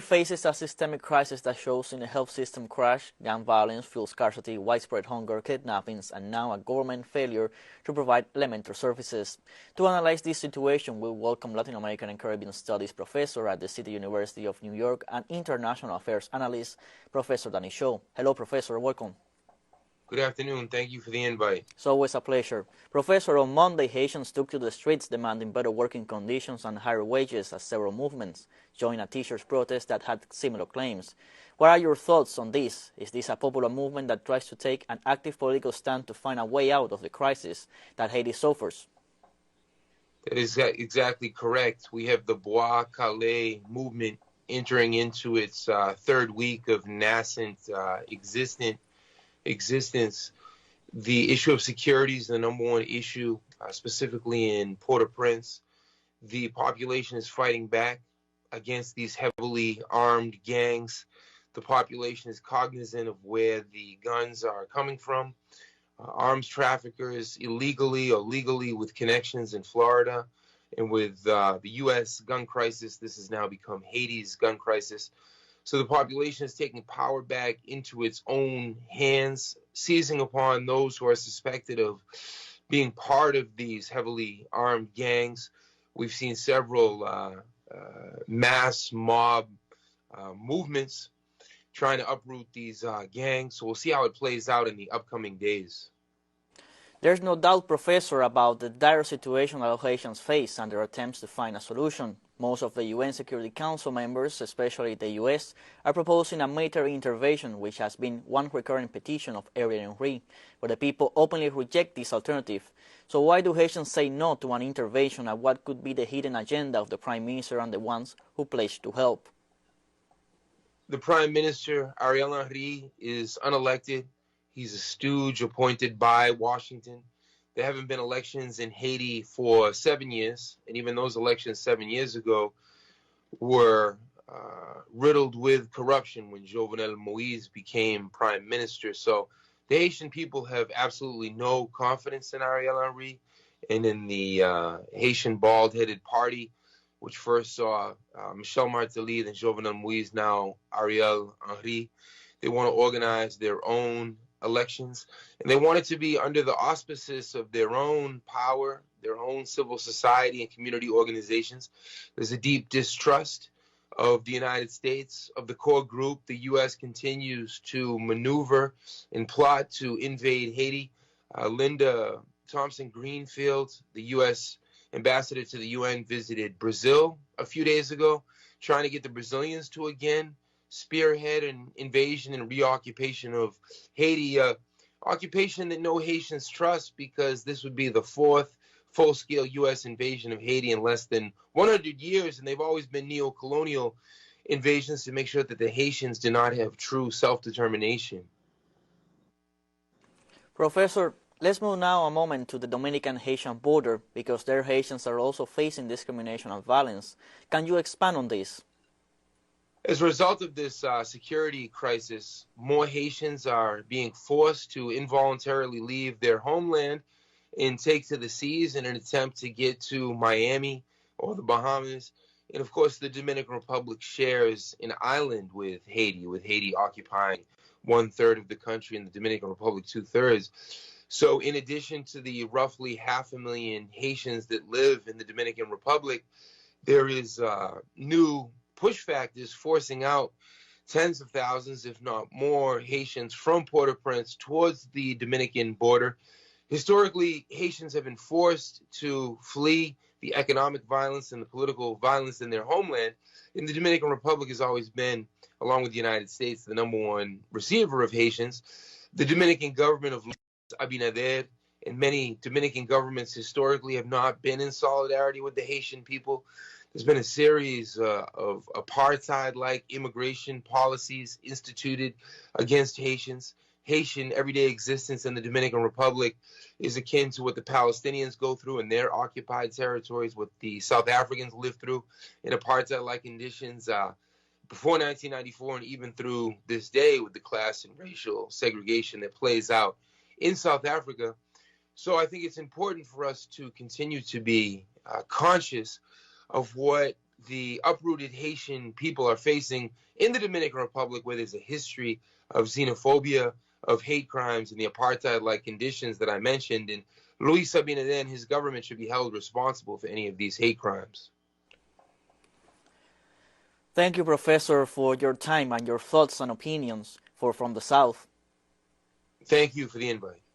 Faces a systemic crisis that shows in a health system crash, gun violence, fuel scarcity, widespread hunger, kidnappings, and now a government failure to provide elementary services. To analyze this situation, we welcome Latin American and Caribbean Studies professor at the City University of New York and international affairs analyst, Professor Danny Shaw. Hello, Professor. Welcome. Good afternoon. Thank you for the invite. It's always a pleasure. Professor, on Monday, Haitians took to the streets demanding better working conditions and higher wages as several movements joined a teachers' protest that had similar claims. What are your thoughts on this? Is this a popular movement that tries to take an active political stand to find a way out of the crisis that Haiti suffers? That is exactly correct. We have the Bois Calais movement entering into its third week of nascent existence. The issue of security is the number one issue, specifically in Port-au-Prince. The population is fighting back against these heavily armed gangs. The population is cognizant of where the guns are coming from. Arms traffickers, illegally or legally, with connections in Florida. And with the U.S. gun crisis, this has now become Haiti's gun crisis. So the population is taking power back into its own hands, seizing upon those who are suspected of being part of these heavily armed gangs. We've seen several mass mob movements trying to uproot these gangs. So we'll see how it plays out in the upcoming days. There's no doubt, Professor, about the dire situation that Haitians face and their attempts to find a solution. Most of the UN Security Council members, especially the US, are proposing a military intervention, which has been one recurring petition of Ariel Henry, but the people openly reject this alternative. So why do Haitians say no to an intervention, and what could be the hidden agenda of the Prime Minister and the ones who pledge to help? The Prime Minister, Ariel Henry, is unelected. He's a stooge appointed by Washington. There haven't been elections in Haiti for 7 years, and even those elections 7 years ago were riddled with corruption when Jovenel Moise became prime minister. So the Haitian people have absolutely no confidence in Ariel Henry and in the Haitian bald-headed party, which first saw Michel Martelly, then Jovenel Moise, now Ariel Henry. They want to organize their own elections, and they want it to be under the auspices of their own power, their own civil society and community organizations. There's a deep distrust of the United States, of the core group. The U.S. continues to maneuver and plot to invade Haiti. Linda Thompson-Greenfield, the U.S. ambassador to the UN, visited Brazil a few days ago, trying to get the Brazilians to again spearhead an invasion and reoccupation of Haiti, occupation that no Haitians trust, because this would be the fourth full-scale U.S. invasion of Haiti in less than 100 years, and they've always been neocolonial invasions to make sure that the Haitians do not have true self-determination. Professor, let's move now a moment to the Dominican-Haitian border, because their Haitians are also facing discrimination and violence. Can you expand on this? As a result of this security crisis, more Haitians are being forced to involuntarily leave their homeland and take to the seas in an attempt to get to Miami or the Bahamas. And of course, the Dominican Republic shares an island with Haiti occupying 1/3 of the country and the Dominican Republic 2/3. So in addition to the roughly 500,000 Haitians that live in the Dominican Republic, there is new push factors forcing out tens of thousands, if not more, Haitians from Port-au-Prince towards the Dominican border. Historically, Haitians have been forced to flee the economic violence and the political violence in their homeland. And the Dominican Republic has always been, along with the United States, the number one receiver of Haitians. The Dominican government of Abinader and many Dominican governments historically have not been in solidarity with the Haitian people. There's been a series of apartheid-like immigration policies instituted against Haitians. Haitian everyday existence in the Dominican Republic is akin to what the Palestinians go through in their occupied territories, what the South Africans live through in apartheid-like conditions before 1994 and even through this day with the class and racial segregation that plays out in South Africa. So I think it's important for us to continue to be conscious of what the uprooted Haitian people are facing in the Dominican Republic, where there's a history of xenophobia, of hate crimes, and the apartheid-like conditions that I mentioned. And Luis Abinader and his government should be held responsible for any of these hate crimes. Thank you, Professor, for your time and your thoughts and opinions from the South. Thank you for the invite.